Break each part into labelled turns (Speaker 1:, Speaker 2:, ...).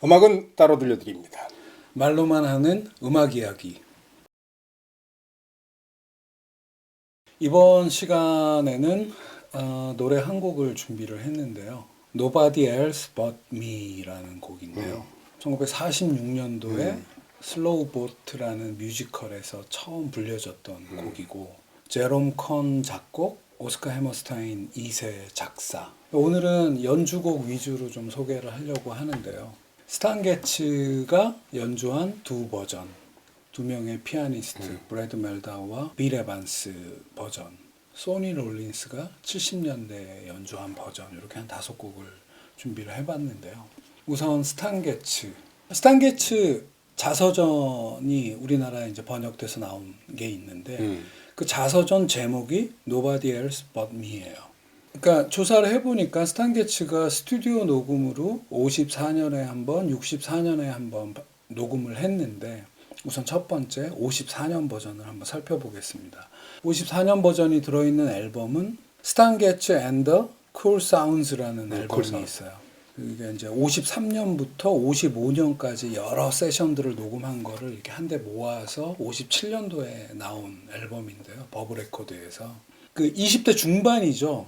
Speaker 1: 음악은 따로 들려드립니다.
Speaker 2: 말로만 하는 음악 이야기. 이번 시간에는 노래 한 곡을 준비를 했는데요. Nobody Else But Me라는 곡인데요. 1946년도에 슬로우 보트라는 뮤지컬에서 처음 불려졌던 곡이고, 제롬 컨 작곡, 오스카 해머스타인 2세 작사. 오늘은 연주곡 위주로 좀 소개를 하려고 하는데요. 스탄 게츠가 연주한 두 버전, 두 명의 피아니스트, 브래드 멜다우와 빌 에반스 버전, 소니 롤린스가 70년대에 연주한 버전, 이렇게 한 5곡을 준비를 해봤는데요. 우선 스탄 게츠 자서전이 우리나라에 이제 번역돼서 나온 게 있는데, 그 자서전 제목이 Nobody Else But Me예요. 그러니까 조사를 해보니까 스탄 게츠가 스튜디오 녹음으로 54년에 한 번, 64년에 한 번 녹음을 했는데, 우선 첫 번째 54년 버전을 한번 살펴보겠습니다. 54년 버전이 들어있는 앨범은 스탄 게츠 앤 더 쿨 사운즈라는 앨범이 있어요. 이게 이제 53년부터 55년까지 여러 세션들을 녹음한 거를 이렇게 한데 모아서 57년도에 나온 앨범인데요. 버브 레코드에서. 그 20대 중반이죠.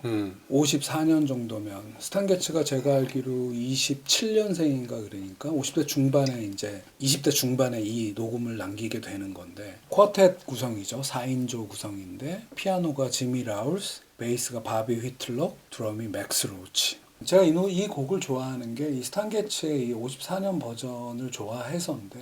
Speaker 2: 54년 정도면. 스탄 게츠가 제가 알기로 27년생인가 그러니까 50대 중반에 이제 20대 중반에 이 녹음을 남기게 되는 건데, 쿼텟 구성이죠. 4인조 구성인데, 피아노가 지미 라울스, 베이스가 바비 휘틀럭, 드럼이 맥스 로치. 제가 이 곡을 좋아하는 게 이 스탄 게츠의 이 54년 버전을 좋아해서인데,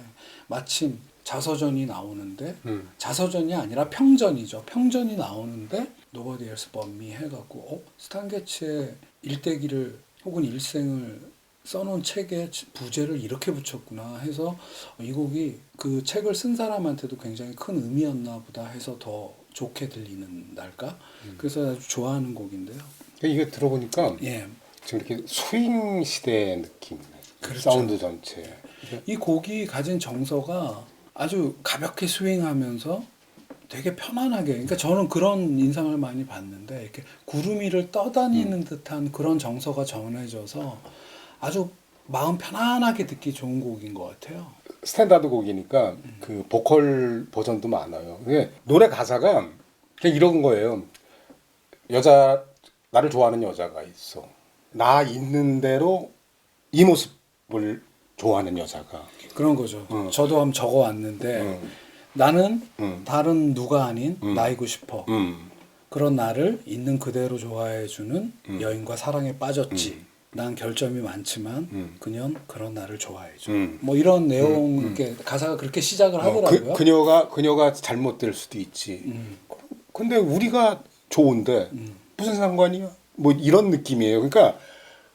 Speaker 2: 마침 자서전이 나오는데, 자서전이 아니라 평전이죠. 평전이 나오는데 Nobody Else But Me 해갖고 스탄 게츠의 일대기를 혹은 일생을 써놓은 책에 부제를 이렇게 붙였구나 해서 이 곡이 그 책을 쓴 사람한테도 굉장히 큰 의미였나 보다 해서 더 좋게 들리는 날까? 그래서 아주 좋아하는 곡인데요.
Speaker 1: 이게 들어보니까
Speaker 2: 예.
Speaker 1: 지금 이렇게 스윙 시대의 느낌,
Speaker 2: 그렇죠.
Speaker 1: 사운드 전체.
Speaker 2: 이 곡이 가진 정서가 아주 가볍게 스윙하면서 되게 편안하게, 그러니까 저는 그런 인상을 많이 받는데, 이렇게 구름 위를 떠다니는 듯한 그런 정서가 전해져서 아주 마음 편안하게 듣기 좋은 곡인 것 같아요.
Speaker 1: 스탠다드 곡이니까 그 보컬 버전도 많아요. 근데 노래 가사가 그냥 이런 거예요. 나를 좋아하는 여자가 있어. 나 있는 대로 이 모습을 좋아하는 여자가.
Speaker 2: 그런 거죠. 저도 한번 적어왔는데, 나는 다른 누가 아닌 나이고 싶어. 그런 나를 있는 그대로 좋아해주는 여인과 사랑에 빠졌지. 난 결점이 많지만 그녀는 그런 나를 좋아해줘. 뭐 이런 내용, 이렇게 가사가 그렇게 시작을 하더라고요.
Speaker 1: 그녀가 잘못될 수도 있지. 근데 우리가 좋은데 무슨 상관이야? 뭐 이런 느낌이에요. 그러니까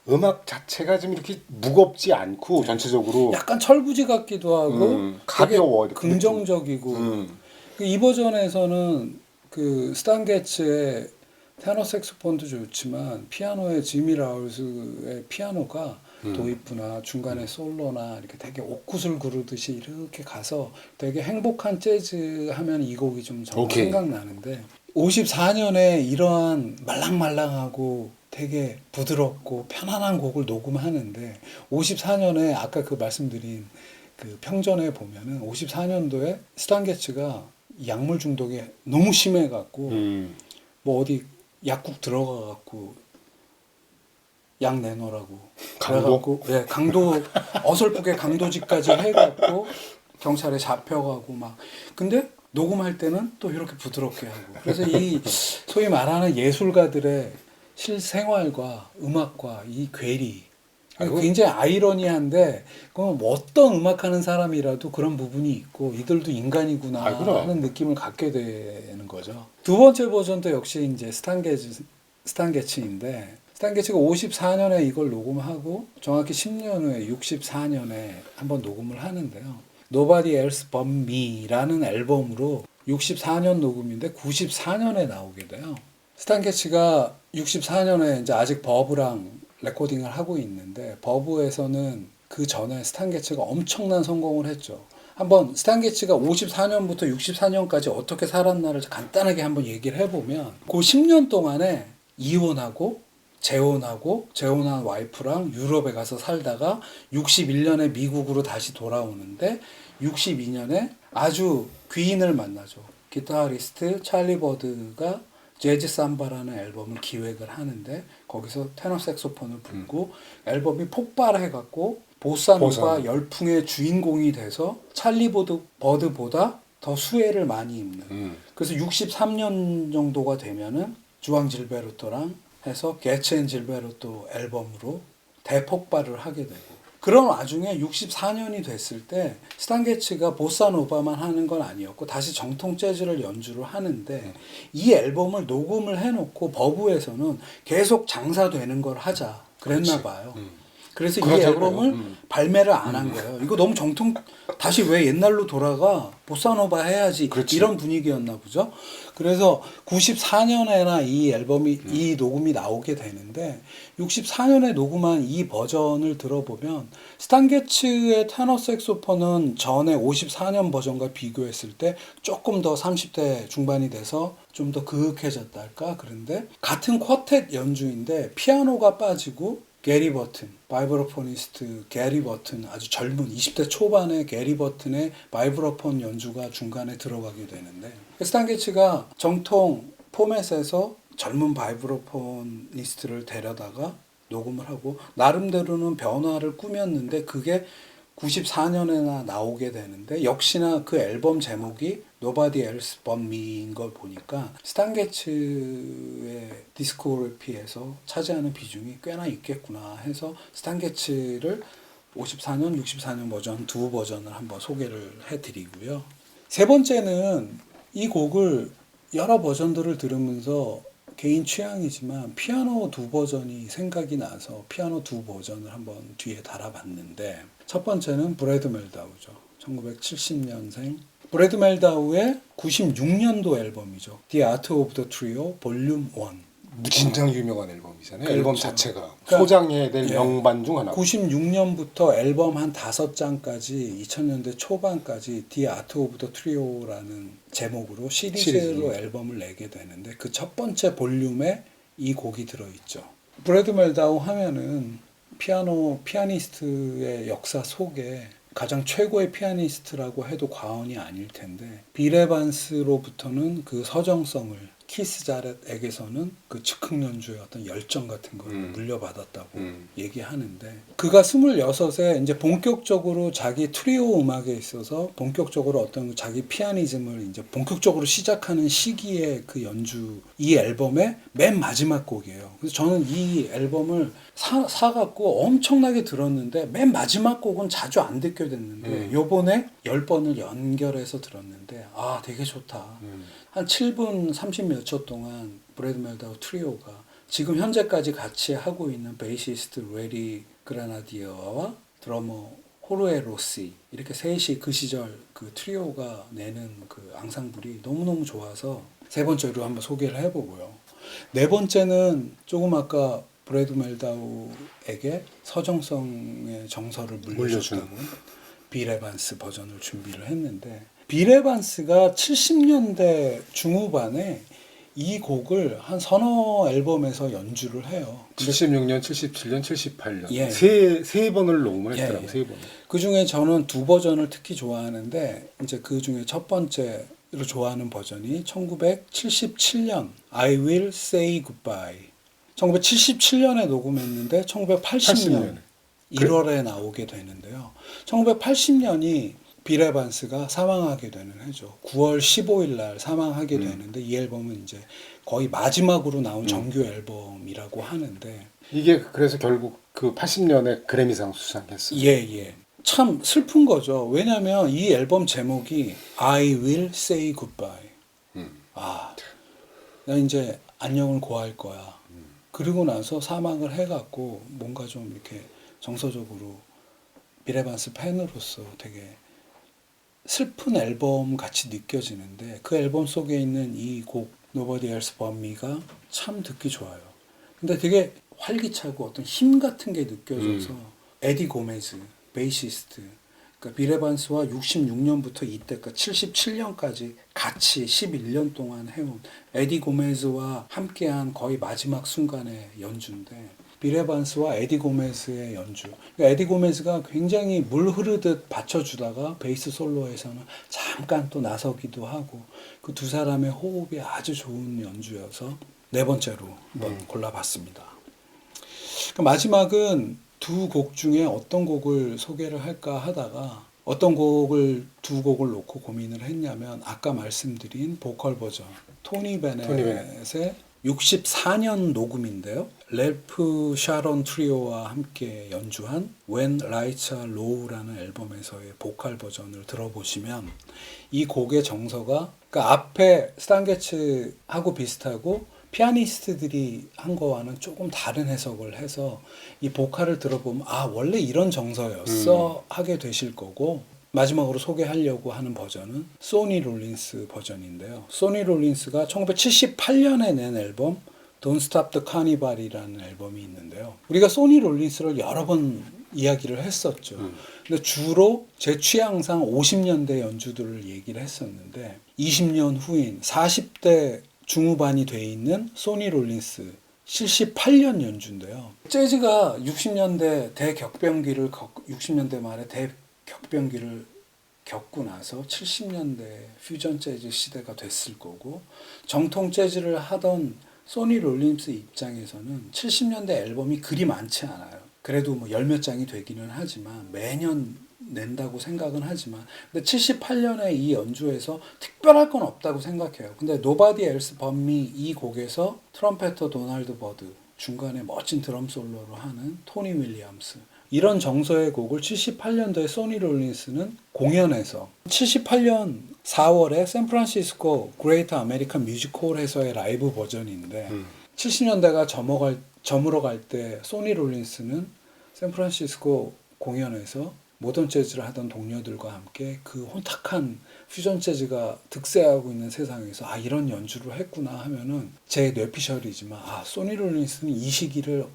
Speaker 1: 음악 자체가 좀 이렇게 무겁지 않고 전체적으로
Speaker 2: 약간 철부지 같기도 하고
Speaker 1: 가벼워.
Speaker 2: 되게 긍정적이고. 이 버전에서는 그 스탄 게츠의 테너 색소폰도 좋지만 피아노의 지미 라울스의 피아노가 도입부나 중간에 솔로나 이렇게 되게 옥구슬 구르듯이 이렇게 가서 되게 행복한 재즈 하면 이 곡이 좀 저는 생각나는데, 54년에 이러한 말랑말랑하고 되게 부드럽고 편안한 곡을 녹음하는데, 54년에 아까 그 말씀드린 그 평전에 보면은 54년도에 스탄 게츠가 약물 중독이 너무 심해갖고 뭐 어디 약국 들어가갖고 약 내놓으라고 그래갖고 강도 어설프게 강도질까지 해갖고 경찰에 잡혀가고 막. 근데 녹음할 때는 또 이렇게 부드럽게 하고. 그래서 이 소위 말하는 예술가들의 실생활과 음악과 이 괴리, 굉장히 아이러니한데, 그럼 어떤 음악하는 사람이라도 그런 부분이 있고 이들도 인간이구나 하는 느낌을 갖게 되는 거죠. 두 번째 버전도 역시 이제 스탄 게츠인데, 스탄 게츠가 54년에 이걸 녹음하고 정확히 10년 후에 64년에 한번 녹음을 하는데요. Nobody Else But Me라는 앨범으로 64년 녹음인데 94년에 나오게 돼요. 스탄 게츠가 64년에 이제 아직 버브랑 레코딩을 하고 있는데, 버브에서는 그 전에 스탄 게츠가 엄청난 성공을 했죠. 한번 스탄 게츠가 54년부터 64년까지 어떻게 살았나를 간단하게 한번 얘기를 해보면, 그 10년 동안에 이혼하고 재혼한 와이프랑 유럽에 가서 살다가 61년에 미국으로 다시 돌아오는데 62년에 아주 귀인을 만나죠. 기타리스트 찰리 버드가 재즈 삼바라는 앨범을 기획을 하는데 거기서 테너 색소폰을 불고 앨범이 폭발해갖고 보사노바
Speaker 1: 보사노바.
Speaker 2: 열풍의 주인공이 돼서 찰리 버드보다 더 수혜를 많이 입는. 그래서 63년 정도가 되면은 주앙 질베르토랑 해서 게츠 앤 질베르토 앨범으로 대폭발을 하게 되고 그런 와중에 64년이 됐을 때 스탄 게츠가 보사노바만 하는 건 아니었고 다시 정통 재즈를 연주를 하는데 이 앨범을 녹음을 해놓고 버브에서는 계속 장사되는 걸 하자 그랬나 봐요. 그래서 이
Speaker 1: 그러자
Speaker 2: 앨범을
Speaker 1: 그래요.
Speaker 2: 발매를 안 한 거예요. 이거 너무 정통 다시 왜 옛날로 돌아가 보사노바 해야지
Speaker 1: 그렇지.
Speaker 2: 이런 분위기였나 보죠. 그래서 94년에나 이 앨범이 이 녹음이 나오게 되는데 64년에 녹음한 이 버전을 들어보면 스탄 게츠의 테너 색소폰은 전에 54년 버전과 비교했을 때 조금 더 30대 중반이 돼서 좀 더 그윽해졌다 할까? 그런데 같은 쿼텟 연주인데 피아노가 빠지고 게리 버튼, 바이브로포니스트 게리 버튼, 아주 젊은 20대 초반의 게리 버튼의 바이브로폰 연주가 중간에 들어가게 되는데 스탄 게츠가 정통 포맷에서 젊은 바이브로포니스트를 데려다가 녹음을 하고 나름대로는 변화를 꾸몄는데 그게 94년에나 나오게 되는데 역시나 그 앨범 제목이 Nobody Else But Me인 걸 보니까 스탄 게츠의 디스코그래피에서 차지하는 비중이 꽤나 있겠구나 해서 스탄 게츠를 54년, 64년 버전 두 버전을 한번 소개를 해드리고요. 세 번째는 이 곡을 여러 버전들을 들으면서 개인 취향이지만 피아노 두 버전이 생각이 나서 피아노 두 버전을 한번 뒤에 달아봤는데 첫 번째는 브래드 멜다우죠. 1970년생 브래드 멜다우의 96년도 앨범이죠. The Art of the Trio Volume 1.
Speaker 1: 무진장 유명한 앨범이잖아요.
Speaker 2: 그렇죠.
Speaker 1: 앨범 자체가
Speaker 2: 그러니까,
Speaker 1: 소장해야 될
Speaker 2: 예.
Speaker 1: 명반 중 하나.
Speaker 2: 96년부터 앨범 한 5장까지 2000년대 초반까지 The Art of the Trio라는 제목으로 시리즈로 앨범을 내게 되는데 그 첫 번째 볼륨에 이 곡이 들어있죠. 브래드 멜다우 하면은 피아니스트의 역사 속에 가장 최고의 피아니스트라고 해도 과언이 아닐 텐데 빌 에반스로부터는 그 서정성을 키스 자렛에게서는 그 즉흥 연주의 어떤 열정 같은 걸 물려받았다고 얘기하는데 그가 26에 이제 본격적으로 자기 트리오 음악에 있어서 본격적으로 어떤 자기 피아니즘을 이제 본격적으로 시작하는 시기에 그 연주 이 앨범의 맨 마지막 곡이에요. 그래서 저는 이 앨범을 사갖고 엄청나게 들었는데 맨 마지막 곡은 자주 안 듣게 됐는데 요번에 10번을 연결해서 들었는데 아 되게 좋다. 한 7분 30 몇 초 동안 브래드 멜다우 트리오가 지금 현재까지 같이 하고 있는 베이시스트 레리 그라나디어와 드러머 호르에 로시 이렇게 셋이 그 시절 그 트리오가 내는 그 앙상블이 너무너무 좋아서 세 번째로 한번 소개를 해보고요. 네 번째는 조금 아까 브래드 멜다우에게 서정성의 정서를 물려줬다고 빌 에반스 버전을 준비를 했는데 빌 에반스가 70년대 중후반에 이 곡을 한 서너 앨범에서 연주를 해요.
Speaker 1: 76년, 77년, 78년
Speaker 2: 예.
Speaker 1: 세 번을 녹음을
Speaker 2: 예,
Speaker 1: 했더라고.
Speaker 2: 예.
Speaker 1: 세 번.
Speaker 2: 그 중에 저는 두 버전을 특히 좋아하는데 이제 그 중에 첫 번째로 좋아하는 버전이 1977년 I Will Say Goodbye. 1977년에 녹음했는데 1980년 1월에 나오게 되는데요. 1980년이 빌 에반스가 사망하게 되는 해죠. 9월 15일 날 사망하게 되는데 이 앨범은 이제 거의 마지막으로 나온 정규 앨범이라고 하는데
Speaker 1: 이게 그래서 결국 그 80년에 그래미상 수상했어요.
Speaker 2: 예. 참 슬픈 거죠. 왜냐하면 이 앨범 제목이 I Will Say Goodbye. 나 이제 안녕을 고할 거야. 그리고 나서 사망을 해갖고 뭔가 좀 이렇게 정서적으로 빌 에반스 팬으로서 되게 슬픈 앨범 같이 느껴지는데 그 앨범 속에 있는 이 곡 Nobody Else But Me가 참 듣기 좋아요. 근데 되게 활기차고 어떤 힘 같은 게 느껴져서 에디 고메즈 베이시스트 그러니까 빌 에반스와 66년부터 이때까지 77년까지 같이 11년 동안 해온 에디 고메즈와 함께한 거의 마지막 순간의 연주인데 빌 에반스와 에디 고메즈의 연주. 그러니까 에디 고메즈가 굉장히 물 흐르듯 받쳐주다가 베이스 솔로에서는 잠깐 또 나서기도 하고 그 두 사람의 호흡이 아주 좋은 연주여서 네 번째로 한번 골라봤습니다. 그러니까 마지막은 두 곡 중에 어떤 곡을 소개를 할까 하다가 어떤 곡을 두 곡을 놓고 고민을 했냐면 아까 말씀드린 보컬 버전 토니 베넷의 64년 녹음인데요. 렐프 샤론 트리오와 함께 연주한 When Lights Are Low라는 앨범에서의 보컬 버전을 들어보시면 이 곡의 정서가 그러니까 앞에 스탄게츠하고 비슷하고 피아니스트들이 한 거와는 조금 다른 해석을 해서 이 보컬을 들어보면 아 원래 이런 정서였어 하게 되실 거고 마지막으로 소개하려고 하는 버전은 소니 롤린스 버전인데요. 소니 롤린스가 1978년에 낸 앨범 Don't Stop the Carnival이라는 앨범이 있는데요. 우리가 소니 롤린스를 여러 번 이야기를 했었죠. 근데 주로 제 취향상 50년대 연주들을 얘기를 했었는데 20년 후인 40대 중후반이 돼 있는 소니 롤린스 78년 연주인데요. 재즈가 60년대 대격변기를 60년대 말에 대격변기를 겪고 나서 70년대 퓨전 재즈 시대가 됐을 거고 정통 재즈를 하던 소니 롤린스 입장에서는 70년대 앨범이 그리 많지 않아요. 그래도 뭐 열 몇 장이 되기는 하지만 매년 낸다고 생각은 하지만 근데 78년에 이 연주에서 특별할 건 없다고 생각해요. 근데 Nobody Else But Me 이 곡에서 트럼펫터 도널드 버드 중간에 멋진 드럼 솔로로 하는 토니 윌리엄스 이런 정서의 곡을 78년도에 소니 롤린스는 공연에서 78년 4월에 샌프란시스코 그레이트 아메리칸 뮤직홀에서의 라이브 버전인데 70년대가 저물어 갈 때 소니 롤린스는 샌프란시스코 공연에서 모던 재즈를 하던 동료들과 함께 그 혼탁한 퓨전 재즈가 득세하고 있는 세상에서 아 이런 연주를 했구나 하면은 제 뇌피셜이지만 아 소니 롤린스는 이 시기를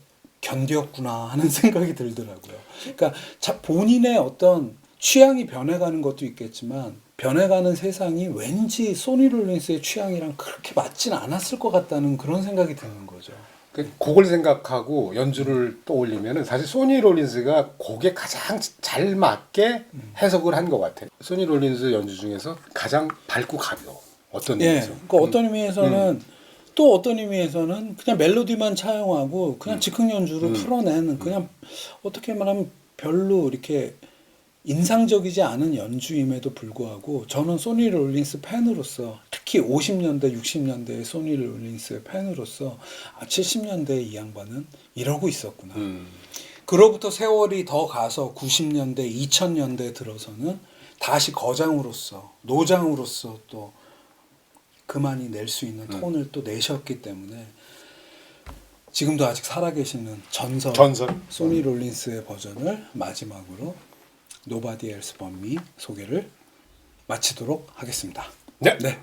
Speaker 2: 견뎠구나 하는 생각이 들더라고요. 그러니까 본인의 어떤 취향이 변해가는 것도 있겠지만 변해가는 세상이 왠지 소니 롤린스의 취향이랑 그렇게 맞지는 않았을 것 같다는 그런 생각이 드는 거죠.
Speaker 1: 그 곡을 생각하고 연주를 떠올리면은 사실 소니 롤린스가 곡에 가장 잘 맞게 해석을 한 것 같아요. 소니 롤린스 연주 중에서 가장 밝고 가벼워. 어떤 의미에서?
Speaker 2: 그러니까 어떤 의미에서는 또 어떤 의미에서는 그냥 멜로디만 차용하고 그냥 즉흥 연주로 풀어내는 그냥 어떻게 말하면 별로 이렇게 인상적이지 않은 연주임에도 불구하고 저는 소니 롤린스 팬으로서 특히 50년대 60년대의 소니 롤린스의 팬으로서 70년대 이 양반은 이러고 있었구나. 그로부터 세월이 더 가서 90년대 2000년대 들어서는 다시 거장으로서 노장으로서 또 그만이 낼 수 있는 톤을 또 내셨기 때문에 지금도 아직 살아계시는 전설. 소니 롤린스의 버전을 마지막으로 Nobody Else But Me 소개를 마치도록 하겠습니다.
Speaker 1: 네.
Speaker 2: 네.